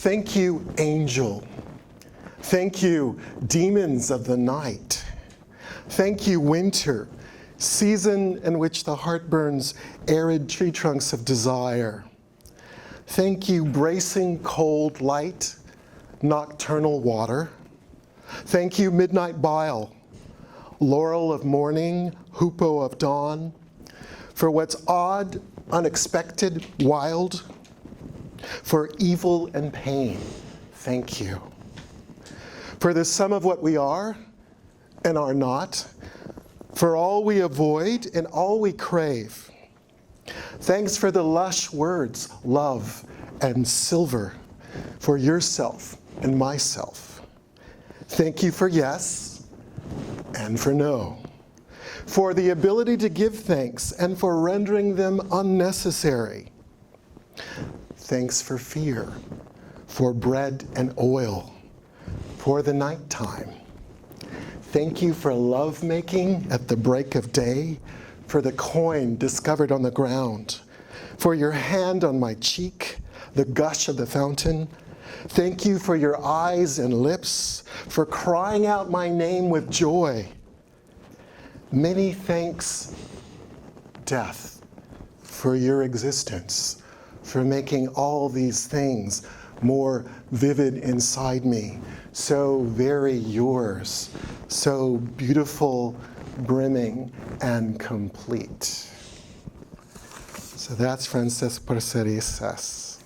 Thank you, angel. Thank you, demons of the night. Thank you, winter, season in which the heart burns arid tree trunks of desire. Thank you, bracing cold light, nocturnal water. Thank you, midnight bile, laurel of morning, hoopoe of dawn, for what's odd, unexpected, wild, for evil and pain. Thank you. For the sum of what we are and are not, for all we avoid and all we crave. Thanks for the lush words, love and silver, for yourself and myself. Thank you for yes and for no, for the ability to give thanks and for rendering them unnecessary. Thanks for fear, for bread and oil, for the nighttime. Thank you for lovemaking at the break of day, for the coin discovered on the ground, for your hand on my cheek, the gush of the fountain. Thank you for your eyes and lips, for crying out my name with joy. Many thanks, death, for your existence, for making all these things more vivid inside me, so very yours, so beautiful, brimming, and complete. So that's Frances Parcerisas.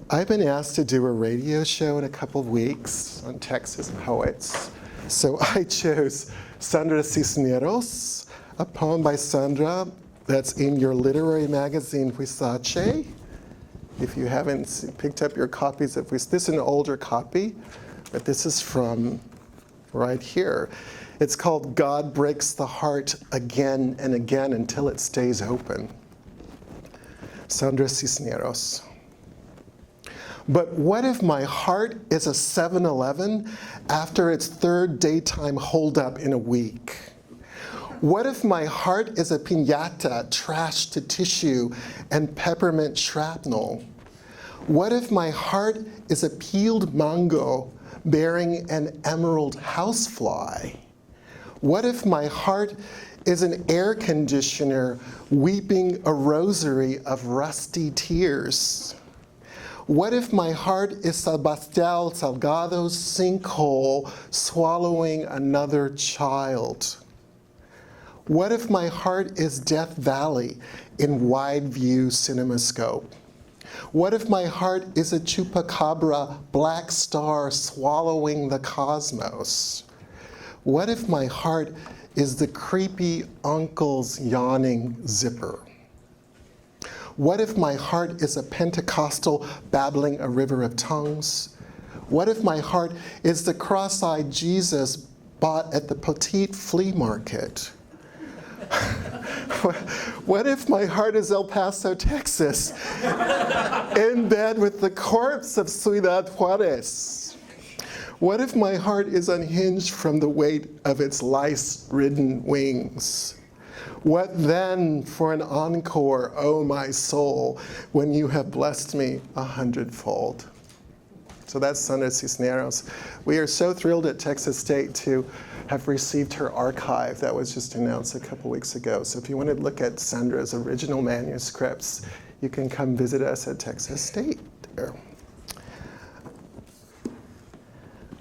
I've been asked to do a radio show in a couple of weeks on Texas poets. So I chose Sandra Cisneros, a poem by Sandra that's in your literary magazine, Huizache. If you haven't picked up your copies of this is an older copy, but this is from right here. It's called God Breaks the Heart Again and Again Until It Stays Open. Sandra Cisneros. But what if my heart is a 7-Eleven after its third daytime holdup in a week? What if my heart is a piñata trashed to tissue and peppermint shrapnel? What if my heart is a peeled mango bearing an emerald housefly? What if my heart is an air conditioner weeping a rosary of rusty tears? What if my heart is Sebastián Salgado's sinkhole swallowing another child? What if my heart is Death Valley in wide view cinemascope? What if my heart is a chupacabra black star swallowing the cosmos? What if my heart is the creepy uncle's yawning zipper? What if my heart is a Pentecostal babbling a river of tongues? What if my heart is the cross-eyed Jesus bought at the Petite Flea Market? What if my heart is El Paso, Texas, in bed with the corpse of Ciudad Juarez? What if my heart is unhinged from the weight of its lice-ridden wings? What then for an encore, oh my soul, when you have blessed me 100-fold? So that's Sandra Cisneros. We are so thrilled at Texas State to have received her archive that was just announced a couple weeks ago. So if you want to look at Sandra's original manuscripts, you can come visit us at Texas State there.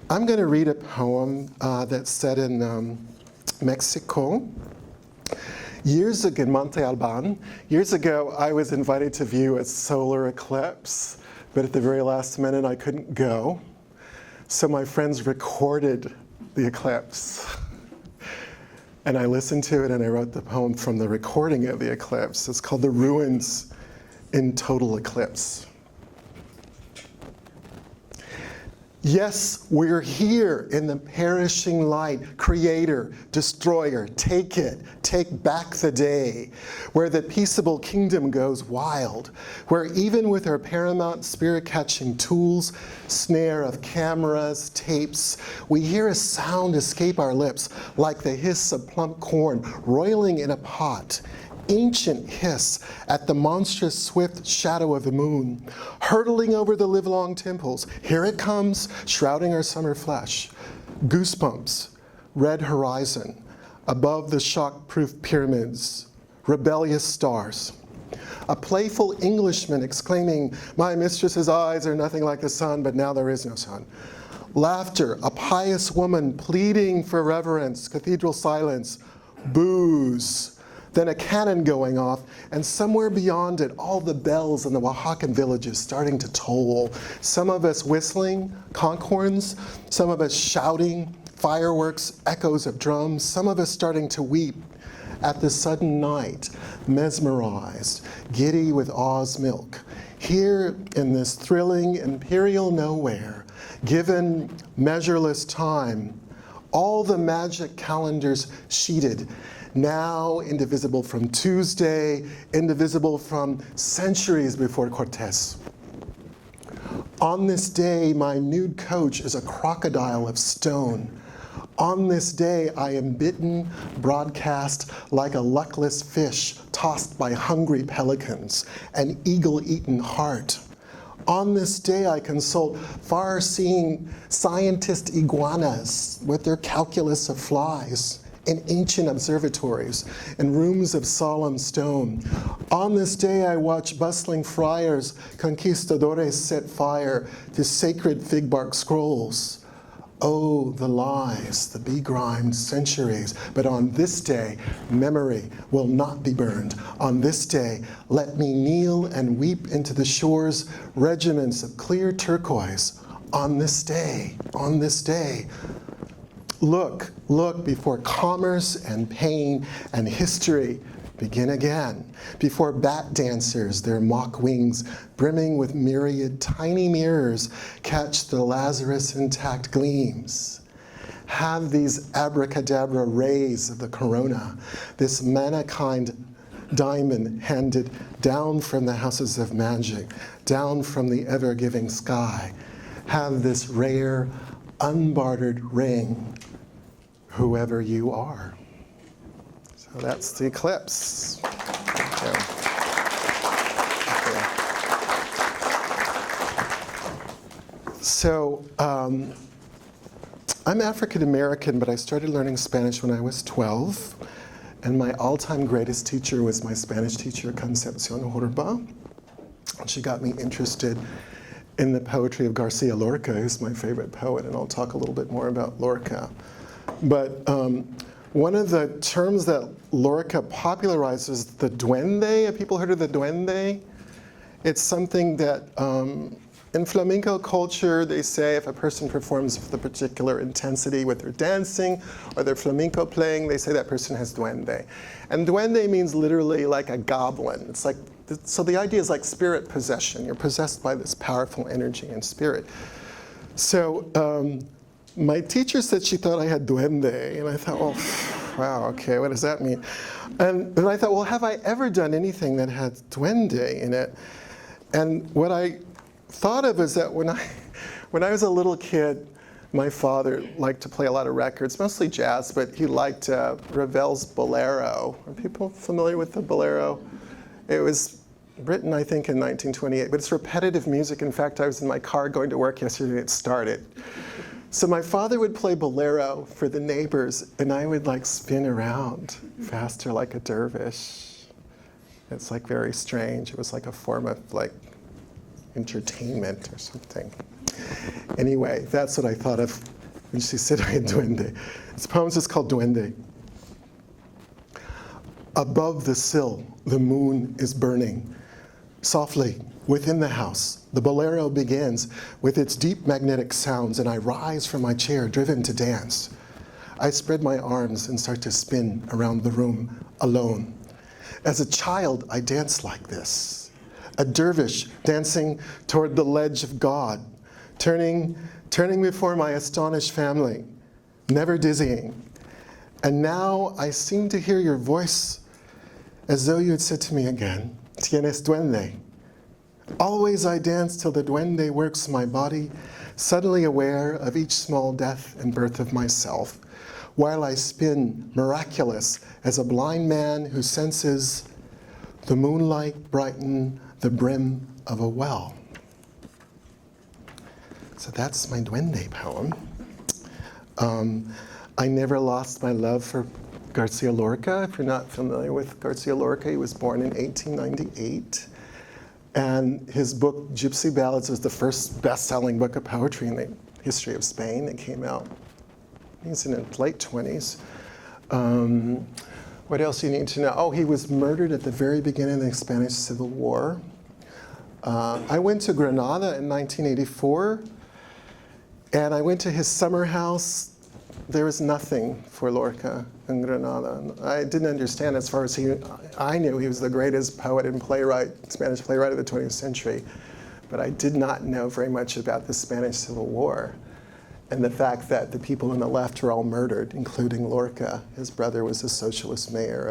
I'm going to read a poem that's set in Mexico. Years ago, in Monte Alban, years ago, I was invited to view a solar eclipse, but at the very last minute, I couldn't go. So my friends recorded the eclipse. And I listened to it, and I wrote the poem from the recording of the eclipse. It's called The Ruins in Total Eclipse. Yes, we're here in the perishing light. Creator, destroyer, take it, take back the day, where the peaceable kingdom goes wild, where even with our paramount spirit-catching tools, snare of cameras, tapes, we hear a sound escape our lips like the hiss of plump corn roiling in a pot, ancient hiss at the monstrous swift shadow of the moon, hurtling over the livelong temples. Here it comes, shrouding our summer flesh. Goosebumps, red horizon, above the shock-proof pyramids, rebellious stars. A playful Englishman exclaiming, "My mistress's eyes are nothing like the sun, but now there is no sun." Laughter, a pious woman pleading for reverence, cathedral silence, boos. Then a cannon going off, and somewhere beyond it, all the bells in the Oaxacan villages starting to toll. Some of us whistling, conch horns, some of us shouting, fireworks, echoes of drums, some of us starting to weep at the sudden night, mesmerized, giddy with awes milk. Here in this thrilling imperial nowhere, given measureless time, all the magic calendars sheeted, now indivisible from Tuesday, indivisible from centuries before Cortes. On this day, my nude coach is a crocodile of stone. On this day, I am bitten, broadcast like a luckless fish tossed by hungry pelicans, an eagle-eaten heart. On this day, I consult far-seeing scientist iguanas with their calculus of flies in ancient observatories, in rooms of solemn stone. On this day, I watch bustling friars, conquistadores set fire to sacred fig bark scrolls. Oh, the lies, the begrimed centuries. But on this day, memory will not be burned. On this day, let me kneel and weep into the shores, regiments of clear turquoise. On this day, on this day. Look, look, before commerce and pain and history begin again, before bat dancers, their mock wings brimming with myriad tiny mirrors, catch the Lazarus intact gleams. Have these abracadabra rays of the corona, this manna-kind diamond handed down from the houses of magic, down from the ever-giving sky. Have this rare, unbartered ring, whoever you are. So that's the eclipse. So I'm African American, but I started learning Spanish when I was 12. And my all-time greatest teacher was my Spanish teacher, Concepcion Urba. And she got me interested in the poetry of Garcia Lorca, who's my favorite poet, and I'll talk a little bit more about Lorca. But one of the terms that Lorca popularized is the duende. Have people heard of the duende? It's something that in flamenco culture, they say if a person performs with a particular intensity with their dancing or their flamenco playing, they say that person has duende. And duende means literally like a goblin. It's like, so the idea is like spirit possession. You're possessed by this powerful energy and spirit. So my teacher said she thought I had duende, and I thought, well, wow, okay, what does that mean? And I thought, well, have I ever done anything that had duende in it? And what I thought of is that when I was a little kid, my father liked to play a lot of records, mostly jazz, but he liked Ravel's Bolero. Are people familiar with the Bolero? It was written, I think, in 1928, but it's repetitive music. In fact, I was in my car going to work yesterday and it started. So my father would play Bolero for the neighbors, and I would like spin around faster like a dervish. It's like very strange. It was like a form of like entertainment or something. Anyway, that's what I thought of when she said I had duende. This poem is called Duende. Above the sill, the moon is burning. Softly, within the house, the bolero begins with its deep magnetic sounds, and I rise from my chair, driven to dance. I spread my arms and start to spin around the room, alone. As a child, I danced like this. A dervish dancing toward the ledge of God, turning before my astonished family, never dizzying. And now I seem to hear your voice as though you had said to me again, "Tienes duende." Always I dance till the duende works my body, suddenly aware of each small death and birth of myself, while I spin miraculous as a blind man who senses The moonlight brightened the brim of a well. So that's my Duende poem. I never lost my love for Garcia Lorca. If you're not familiar with Garcia Lorca, he was born in 1898. And his book, Gypsy Ballads, was the first best-selling book of poetry in the history of Spain. It came out, I think it's in his late 20s. What else do you need to know? Oh, he was murdered at the very beginning of the Spanish Civil War. I went to Granada in 1984, and I went to his summer house. There was nothing for Lorca in Granada. I didn't understand, as far as I knew, he was the greatest poet and playwright, Spanish playwright of the 20th century. But I did not know very much about the Spanish Civil War and the fact that the people on the left were all murdered, including Lorca. His brother was the socialist mayor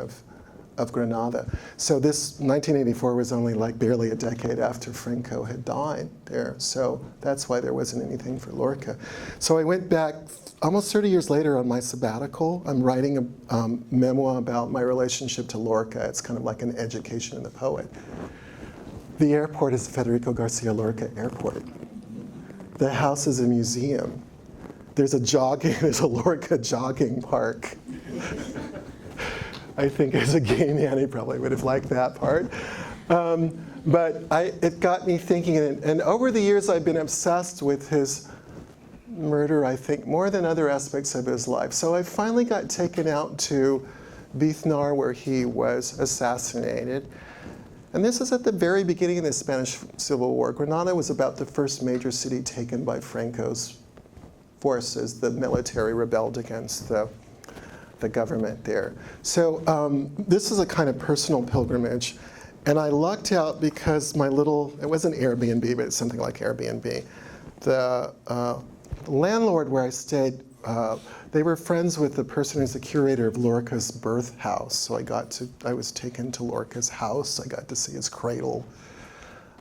of Granada. So this 1984 was only like barely a decade after Franco had died there. So that's why there wasn't anything for Lorca. So I went back almost 30 years later on my sabbatical. I'm writing a memoir about my relationship to Lorca. It's kind of like an education in the poet. The airport is Federico Garcia Lorca Airport. The house is a museum. There's a Lorca jogging park. I think as a gay man, he probably would have liked that part. But it got me thinking, and over the years I've been obsessed with his murder, I think, more than other aspects of his life. So I finally got taken out to Biznar, where he was assassinated. And this is at the very beginning of the Spanish Civil War. Granada was about the first major city taken by Franco's forces. The military rebelled against the government there. So this is a kind of personal pilgrimage. And I lucked out because it wasn't Airbnb, but it's something like Airbnb. The landlord where I stayed, they were friends with the person who's the curator of Lorca's birth house. So I was taken to Lorca's house. I got to see his cradle.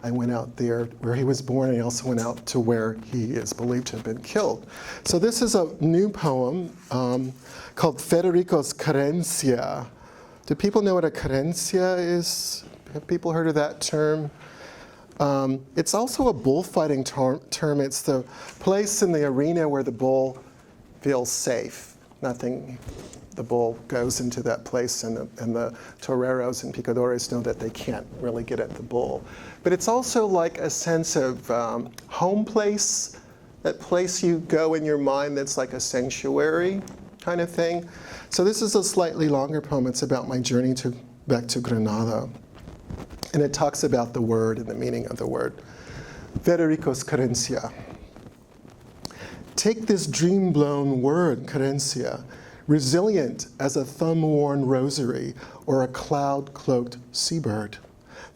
I went out there where he was born, and I also went out to where he is believed to have been killed. So this is a new poem called Federico's Cadenza. Do people know what a cadencia is? Have people heard of that term? It's also a bullfighting term. It's the place in the arena where the bull feels safe. The bull goes into that place, and the toreros and picadores know that they can't really get at the bull. But it's also like a sense of home place, that place you go in your mind that's like a sanctuary kind of thing. So this is a slightly longer poem. It's about my journey back to Granada. And it talks about the word and the meaning of the word. Federico's Cadenza. Take this dream-blown word, cadencia, resilient as a thumb-worn rosary or a cloud-cloaked seabird.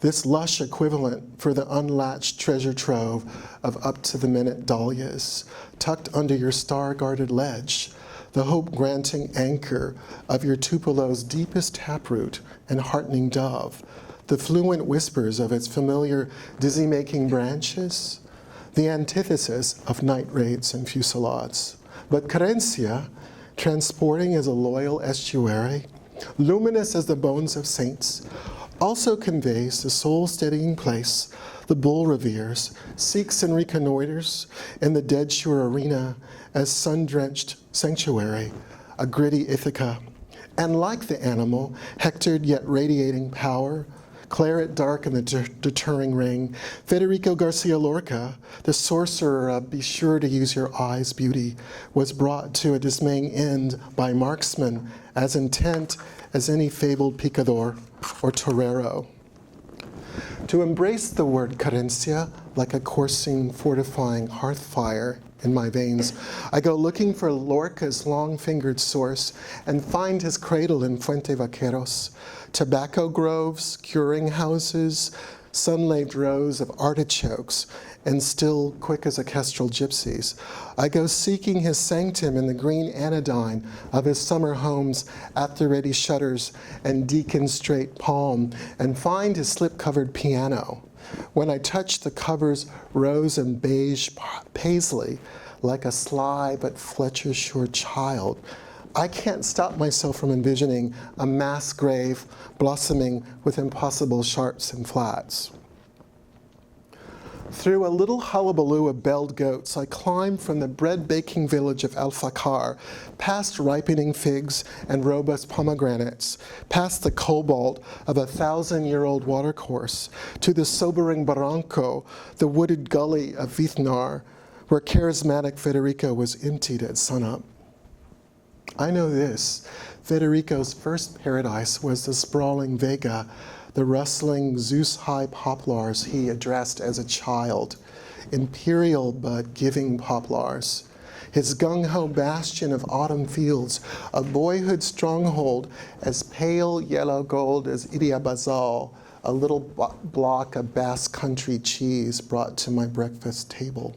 This lush equivalent for the unlatched treasure trove of up-to-the-minute dahlias, tucked under your star-guarded ledge, the hope-granting anchor of your Tupelo's deepest taproot and heartening dove, the fluent whispers of its familiar dizzy-making branches, the antithesis of night raids and fusillades. But Cadencia, transporting as a loyal estuary, luminous as the bones of saints, also conveys the soul-steadying place the bull reveres, seeks and reconnoiters in the dead shore arena as sun-drenched sanctuary, a gritty Ithaca. And like the animal, hectored yet radiating power, claret dark in the deterring ring, Federico Garcia Lorca, the sorcerer of be sure to use your eyes beauty, was brought to a dismaying end by marksmen as intent as any fabled picador or torero. To embrace the word cadencia like a coursing, fortifying hearth fire in my veins, I go looking for Lorca's long-fingered source and find his cradle in Fuente Vaqueros, tobacco groves, curing houses, sun-laved rows of artichokes, and still quick as a kestrel gypsies. I go seeking his sanctum in the green anodyne of his summer home's at-the-ready shutters and deacon straight palm, and find his slip-covered piano. When I touch the cover's rose and beige paisley, like a sly but Fletcher-sure child, I can't stop myself from envisioning a mass grave blossoming with impossible sharps and flats. Through a little hullabaloo of belled goats, I climbed from the bread-baking village of El Fakar, past ripening figs and robust pomegranates, past the cobalt of a 1,000-year-old watercourse, to the sobering barranco, the wooded gully of Vithnar, where charismatic Federico was emptied at sunup. I know this: Federico's first paradise was the sprawling vega, the rustling Zeus-high poplars he addressed as a child, imperial but giving poplars. His gung-ho bastion of autumn fields, a boyhood stronghold as pale yellow gold as Idia Bazal, a little block of Basque country cheese brought to my breakfast table.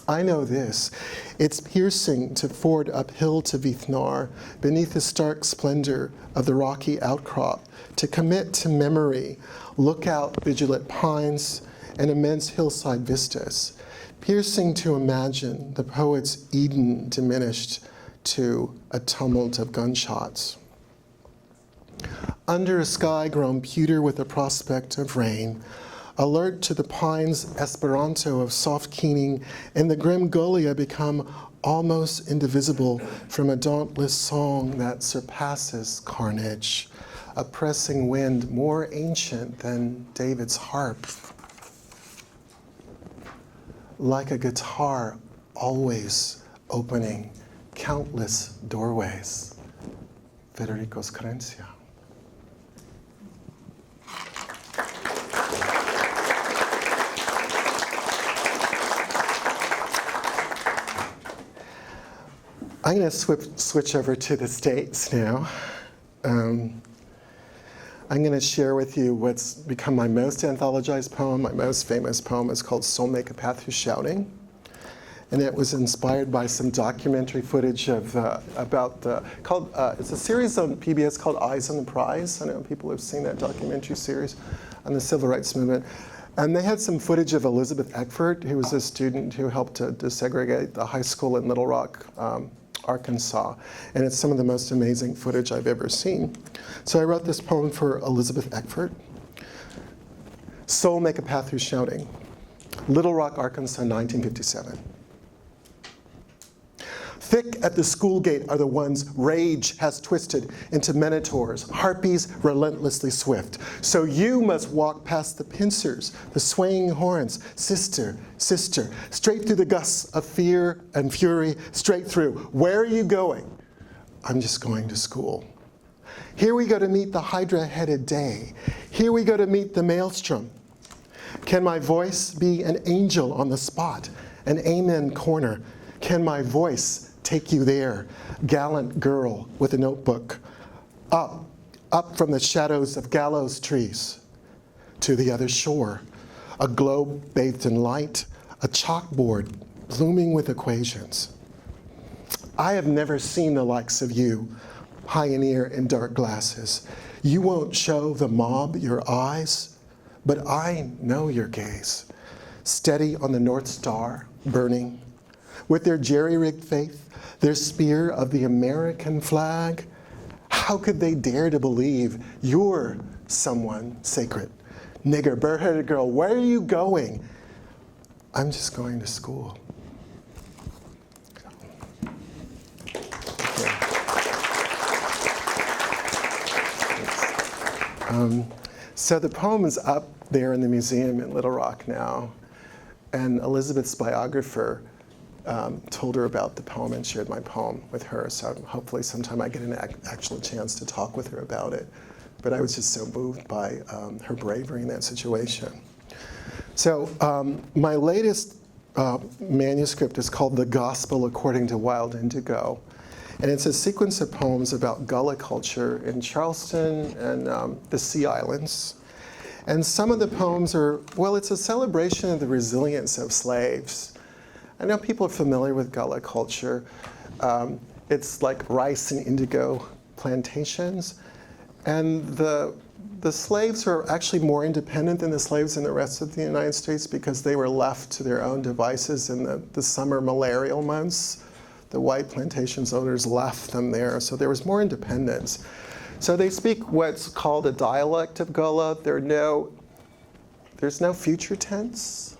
I know this: it's piercing to ford uphill to Vithnar, beneath the stark splendor of the rocky outcrop, to commit to memory, lookout vigilant pines, and immense hillside vistas. Piercing to imagine the poet's Eden diminished to a tumult of gunshots. Under a sky grown pewter with the prospect of rain, alert to the pine's Esperanto of soft keening, and the grim Golia become almost indivisible from a dauntless song that surpasses carnage, a pressing wind more ancient than David's harp. Like a guitar always opening countless doorways. Federico's Cadenza. I'm going to switch over to the States now. I'm going to share with you what's become my most anthologized poem. My most famous poem is called Soul Make a Path Through Shouting. And it was inspired by some documentary footage of it's a series on PBS called Eyes on the Prize. I know people have seen that documentary series on the civil rights movement. And they had some footage of Elizabeth Eckford, who was a student who helped to desegregate the high school in Little Rock, Arkansas. And it's some of the most amazing footage I've ever seen. So I wrote this poem for Elizabeth Eckford. Soul Make a Path Through Shouting. Little Rock, Arkansas, 1957. Thick at the school gate are the ones rage has twisted into minotaurs, harpies relentlessly swift. So you must walk past the pincers, the swaying horns, sister, sister, straight through the gusts of fear and fury, straight through. Where are you going? I'm just going to school. Here we go to meet the hydra-headed day. Here we go to meet the maelstrom. Can my voice be an angel on the spot, an amen corner? Can my voice take you there, gallant girl with a notebook, up from the shadows of gallows trees to the other shore, a globe bathed in light, a chalkboard blooming with equations. I have never seen the likes of you, pioneer in dark glasses. You won't show the mob your eyes, but I know your gaze, steady on the North Star, burning, with their jerry-rigged faith, their spear of the American flag. How could they dare to believe you're someone sacred? Nigger, bare-headed girl, where are you going? I'm just going to school. So the poem is up there in the museum in Little Rock now, and Elizabeth's biographer told her about the poem and shared my poem with her, so hopefully sometime I get an actual chance to talk with her about it. But I was just so moved by her bravery in that situation. So my latest manuscript is called The Gospel According to Wild Indigo. And it's a sequence of poems about Gullah culture in Charleston and the Sea Islands. And some of the poems are, well, it's a celebration of the resilience of slaves. I know people are familiar with Gullah culture. It's like rice and indigo plantations. And the slaves are actually more independent than the slaves in the rest of the United States because they were left to their own devices in the summer malarial months, The white plantations owners left them there, so there was more independence. So they speak what's called a dialect of Gullah. There's no future tense.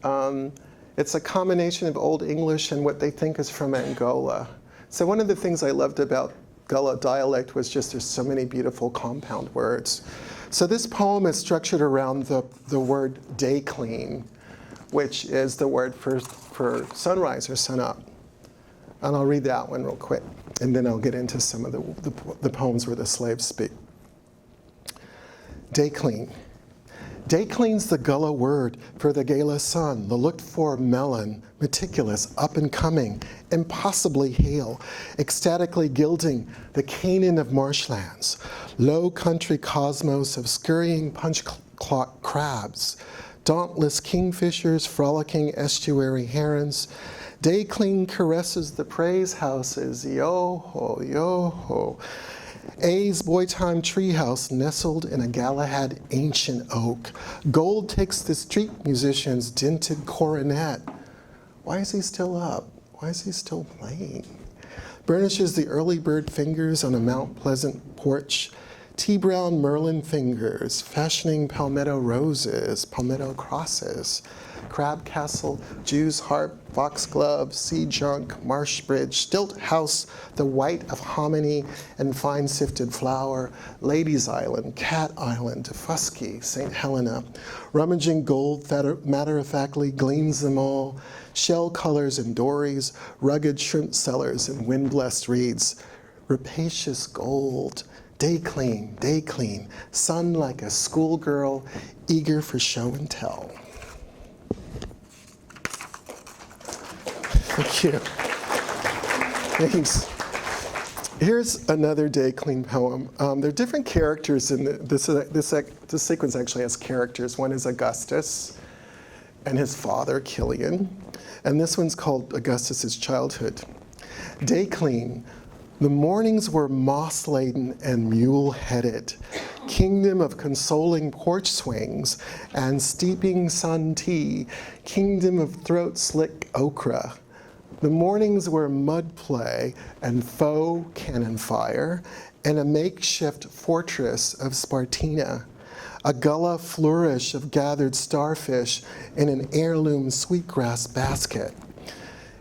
It's a combination of Old English and what they think is from Angola. So one of the things I loved about Gullah dialect was just there's so many beautiful compound words. So this poem is structured around the word day clean, which is the word for sunrise or sunup. And I'll read that one real quick, and then I'll get into some of the poems where the slaves speak. Day clean. Day clean's the Gullah word for the gala sun, the looked-for melon, meticulous, up-and-coming, impossibly hale, ecstatically gilding the Canaan of marshlands, low country cosmos of scurrying punch-clock crabs, dauntless kingfishers, frolicking estuary herons. Day clean caresses the praise houses, yo-ho, yo-ho. A's boy-time treehouse nestled in a Galahad ancient oak. Gold takes the street musician's dinted coronet. Why is he still up? Why is he still playing? Burnishes the early bird fingers on a Mount Pleasant porch. Tea-brown Merlin fingers, fashioning palmetto roses, palmetto crosses. Crab castle, Jew's harp, foxglove, sea junk, marsh bridge, stilt house, the white of hominy and fine sifted flour, Ladies Island, Cat Island, Fusky, St. Helena, rummaging gold matter-of-factly gleams them all, shell colors and dories, rugged shrimp cellars and wind-blessed reeds, rapacious gold, day clean, sun like a schoolgirl, eager for show and tell. Thank you. Thanks. Here's another day clean poem. There are different characters in this sequence. Actually has characters. One is Augustus and his father, Killian. And this one's called Augustus's childhood. Day clean. The mornings were moss-laden and mule-headed, kingdom of consoling porch swings and steeping sun tea, kingdom of throat-slick okra. The mornings were mud play and faux cannon fire and a makeshift fortress of Spartina, a Gullah flourish of gathered starfish in an heirloom sweetgrass basket.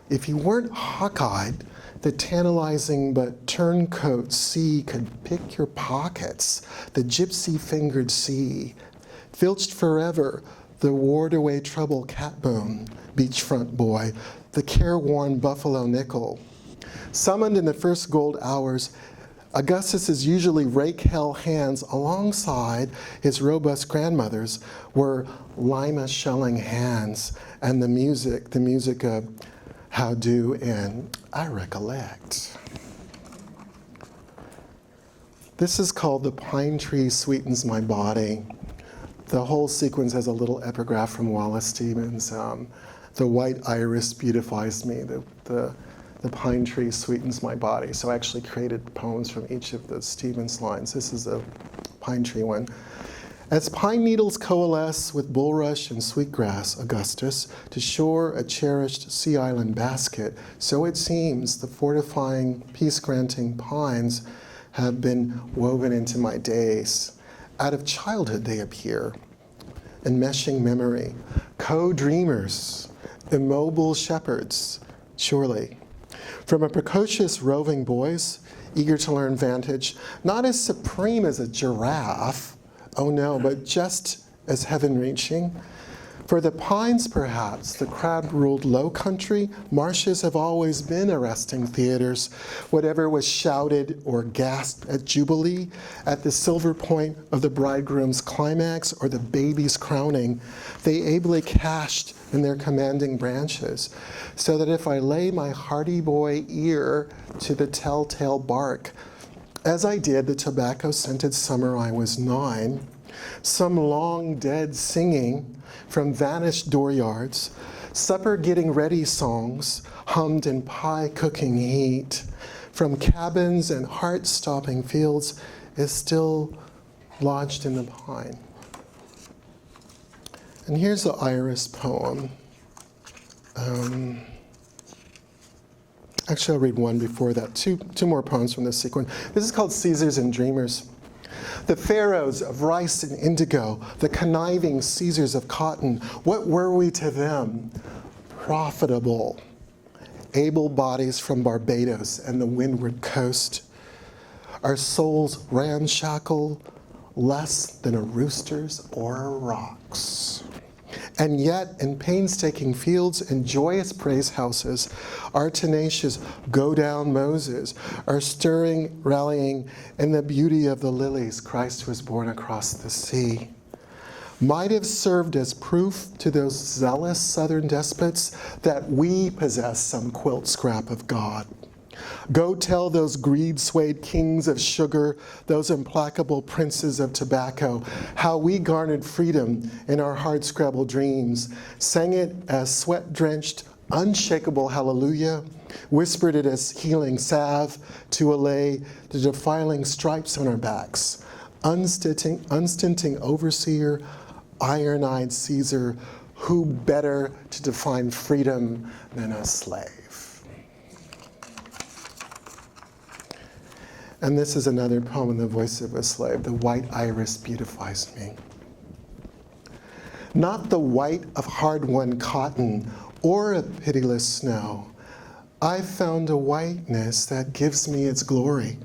If you weren't hawk-eyed, the tantalizing but turncoat sea could pick your pockets, the gypsy-fingered sea. Filched forever, the ward-away trouble catbone, beachfront boy, the careworn buffalo nickel. Summoned in the first gold hours, Augustus's usually rake-hell hands alongside his robust grandmother's were lima-shelling hands, and the music of How Do and I Recollect. This is called The Pine Tree Sweetens My Body. The whole sequence has a little epigraph from Wallace Stevens. The white iris beautifies me. The pine tree sweetens my body. So I actually created poems from each of the Stevens lines. This is a pine tree one. As pine needles coalesce with bulrush and sweetgrass, Augustus, to shore a cherished sea island basket, so it seems the fortifying, peace-granting pines have been woven into my days. Out of childhood they appear, enmeshing memory, co-dreamers, immobile shepherds, surely. From a precocious roving boys, eager to learn vantage, not as supreme as a giraffe, oh no, but just as heaven-reaching. For the pines, perhaps, the crab-ruled low country, marshes have always been arresting theaters. Whatever was shouted or gasped at Jubilee, at the silver point of the bridegroom's climax or the baby's crowning, they ably cached in their commanding branches, so that if I lay my hardy boy ear to the telltale bark, as I did the tobacco-scented summer I was 9, some long dead singing from vanished dooryards, supper getting ready songs hummed in pie cooking heat from cabins and heart-stopping fields is still lodged in the pine. And here's the iris poem. Actually, I'll read one before that. Two more poems from this sequence. This is called Caesars and Dreamers. The pharaohs of rice and indigo, the conniving Caesars of cotton, what were we to them? Profitable, able bodies from Barbados and the windward coast. Our souls ramshackle, less than a rooster's or a rock's. And yet, in painstaking fields and joyous praise houses, our tenacious go down Moses are stirring, rallying in the beauty of the lilies Christ was born across the sea. Might have served as proof to those zealous southern despots that we possess some quilt scrap of God. Go tell those greed-swayed kings of sugar, those implacable princes of tobacco, how we garnered freedom in our hard-scrabbled dreams, sang it as sweat-drenched, unshakable hallelujah, whispered it as healing salve to allay the defiling stripes on our backs, unstinting overseer, iron-eyed Caesar, who better to define freedom than a slave? And this is another poem in the voice of a slave. The white iris beautifies me. Not the white of hard-won cotton or a pitiless snow. I've found a whiteness that gives me its glory.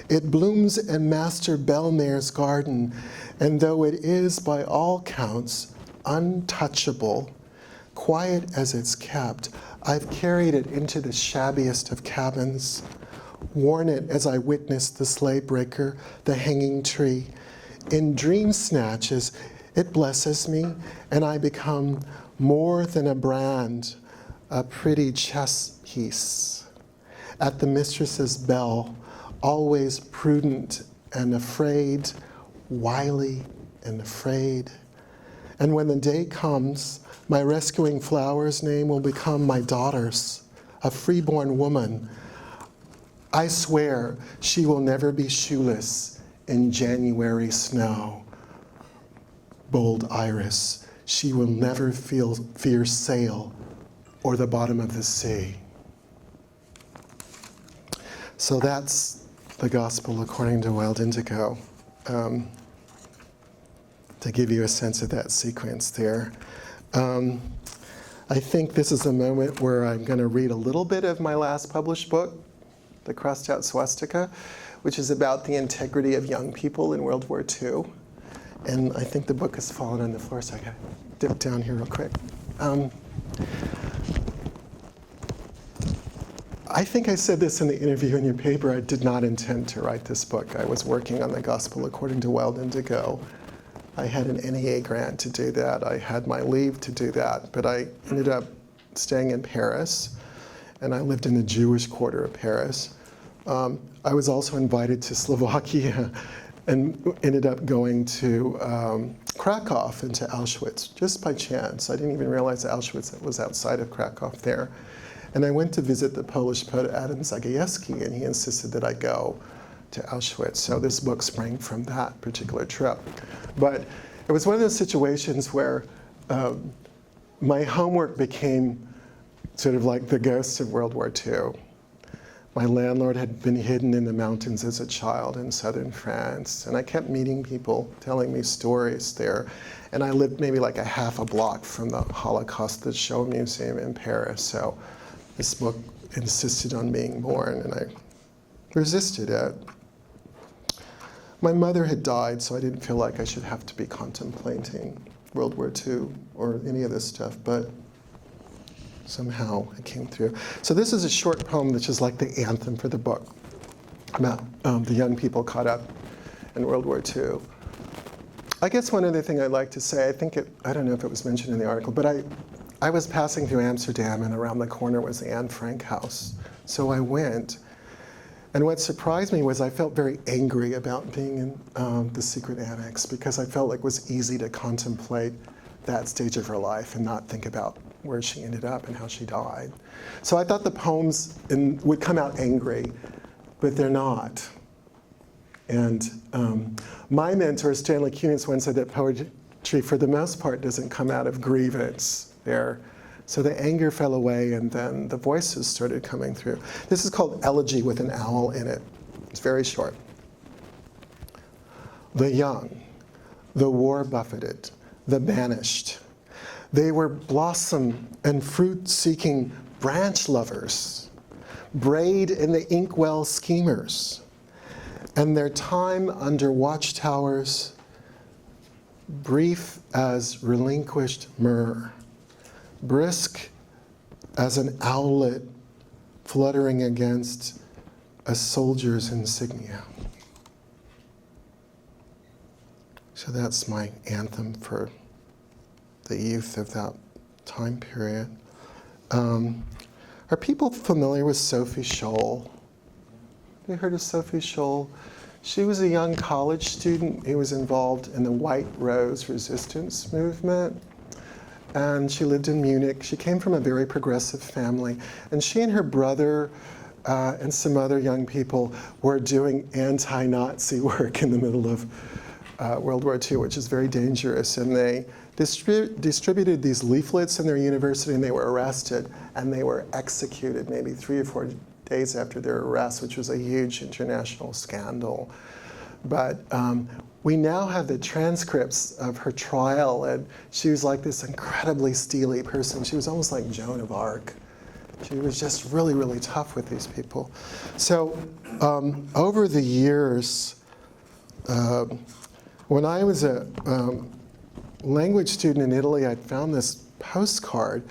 It blooms in Master Belmare's garden, and though it is by all counts untouchable, quiet as it's kept, I've carried it into the shabbiest of cabins, worn it as I witnessed the sleigh breaker, the hanging tree. In dream snatches, it blesses me, and I become more than a brand, a pretty chess piece. At the mistress's bell, always prudent and afraid, wily and afraid. And when the day comes, my rescuing flower's name will become my daughter's, a freeborn woman. I swear she will never be shoeless in January snow. Bold Iris, she will never fear sail or the bottom of the sea. So that's the gospel according to Wild Indigo, to give you a sense of that sequence there. I think this is a moment where I'm going to read a little bit of my last published book, The Crossed Out Swastika, which is about the integrity of young people in World War II. And I think the book has fallen on the floor, so I got to dip down here real quick. I think I said this in the interview in your paper. I did not intend to write this book. I was working on the Gospel according to Wild Indigo. I had an NEA grant to do that. I had my leave to do that, but I ended up staying in Paris, and I lived in the Jewish quarter of Paris. I was also invited to Slovakia and ended up going to Krakow and to Auschwitz, just by chance. I didn't even realize Auschwitz was outside of Krakow there. And I went to visit the Polish poet Adam Zagajewski, and he insisted that I go to Auschwitz. So this book sprang from that particular trip. But it was one of those situations where my homework became sort of like the ghosts of World War II. My landlord had been hidden in the mountains as a child in southern France, and I kept meeting people telling me stories there. And I lived maybe like a half a block from the Holocaust, the Show Museum in Paris. So this book insisted on being born, and I resisted it. My mother had died, so I didn't feel like I should have to be contemplating World War II or any of this stuff, but somehow it came through. So this is a short poem which is like the anthem for the book, about the young people caught up in World War II. I guess one other thing I'd like to say, I don't know if it was mentioned in the article, but I was passing through Amsterdam, and around the corner was the Anne Frank house. So I went, and what surprised me was I felt very angry about being in the secret annex, because I felt like it was easy to contemplate that stage of her life and not think about where she ended up and how she died. So I thought the poems would come out angry, but they're not. And my mentor, Stanley Kunitz, once said that poetry, for the most part, doesn't come out of grievance. They're So the anger fell away, and then the voices started coming through. This is called Elegy with an owl in it. It's very short. The young, the war-buffeted, the banished. They were blossom and fruit-seeking branch lovers, braid in the inkwell schemers, and their time under watchtowers, brief as relinquished myrrh, brisk as an owlet fluttering against a soldier's insignia. So that's my anthem for the youth of that time period. Are people familiar with Sophie Scholl? Have you heard of Sophie Scholl? She was a young college student who was involved in the White Rose resistance movement. And she lived in Munich. She came from a very progressive family. And she and her brother and some other young people were doing anti-Nazi work in the middle of World War II, which is very dangerous. And they distributed these leaflets in their university, and they were arrested, and they were executed maybe 3 or 4 days after their arrest, which was a huge international scandal. But we now have the transcripts of her trial, and she was like this incredibly steely person. She was almost like Joan of Arc. She was just really, really tough with these people. So over the years, when I was a language student in Italy, I found this postcard,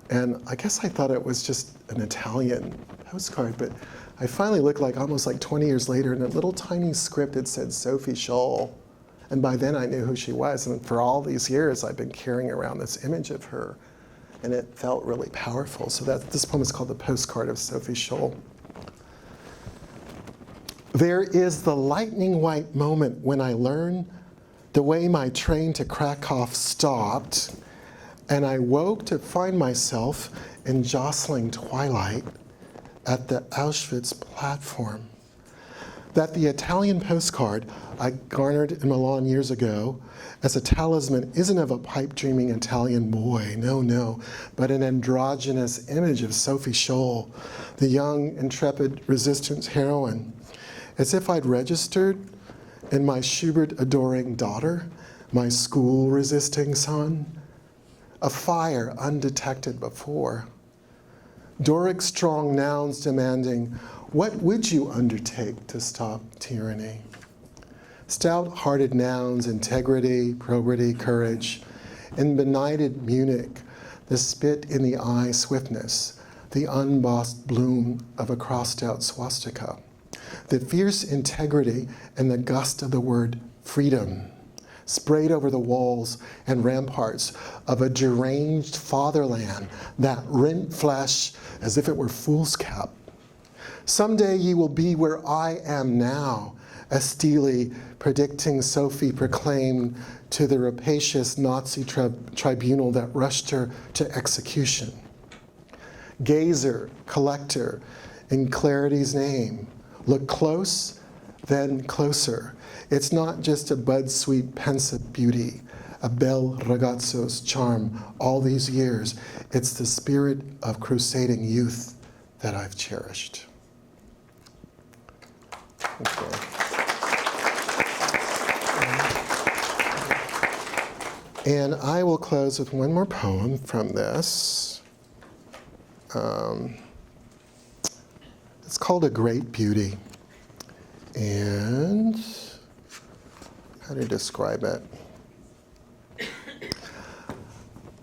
and I guess I thought it was just an Italian postcard, but I finally looked almost like 20 years later, in a little tiny script it said Sophie Scholl, and by then I knew who she was, and for all these years I've been carrying around this image of her, and it felt really powerful. So this poem is called The Postcard of Sophie Scholl. There is the lightning white moment when I learn the way my train to Krakow stopped, and I woke to find myself in jostling twilight at the Auschwitz platform. That the Italian postcard I garnered in Milan years ago as a talisman isn't of a pipe-dreaming Italian boy, no, but an androgynous image of Sophie Scholl, the young, intrepid resistance heroine, as if I'd registered in my Schubert-adoring daughter, my school-resisting son, a fire undetected before. Doric strong nouns demanding, what would you undertake to stop tyranny? Stout-hearted nouns, integrity, probity, courage. In benighted Munich, the spit in the eye swiftness, the unbossed bloom of a crossed out swastika. The fierce integrity and the gust of the word freedom, sprayed over the walls and ramparts of a deranged fatherland that rent flesh as if it were foolscap. Someday ye will be where I am now, as steely predicting Sophie proclaimed to the rapacious Nazi tribunal that rushed her to execution. Gazer, collector, in clarity's name, look close, then closer. It's not just a bud-sweet pensive beauty, a bel ragazzo's charm all these years. It's the spirit of crusading youth that I've cherished. Okay. And I will close with one more poem from this. It's called A Great Beauty. And how to describe it?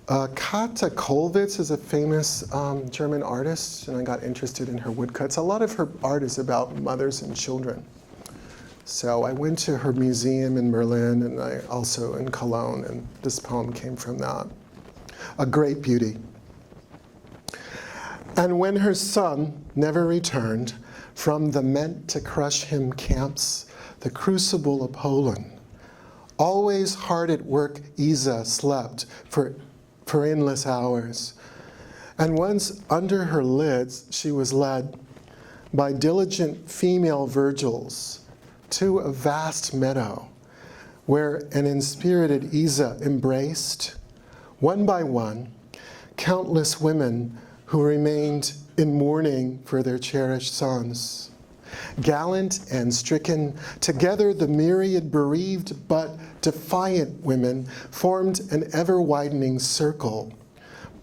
Kata Kollwitz is a famous German artist, and I got interested in her woodcuts. A lot of her art is about mothers and children. So I went to her museum in Berlin, and I also in Cologne, and this poem came from that. A Great Beauty. And when her son never returned from the meant to crush him camps, the crucible of Poland, always hard at work Isa slept for endless hours. And once under her lids she was led by diligent female Virgils to a vast meadow where an inspirited Isa embraced, one by one, countless women who remained in mourning for their cherished sons. Gallant and stricken, together the myriad bereaved but defiant women formed an ever-widening circle,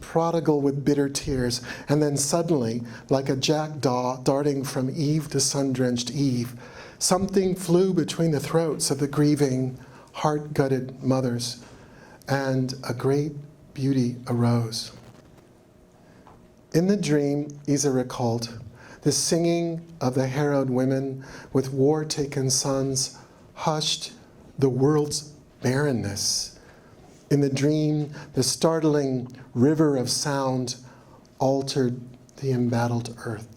prodigal with bitter tears, and then suddenly, like a jackdaw darting from eve to sun-drenched eve, something flew between the throats of the grieving, heart-gutted mothers, and a great beauty arose. In the dream, Isa recalled, the singing of the harrowed women with war-taken sons hushed the world's barrenness. In the dream, the startling river of sound altered the embattled earth.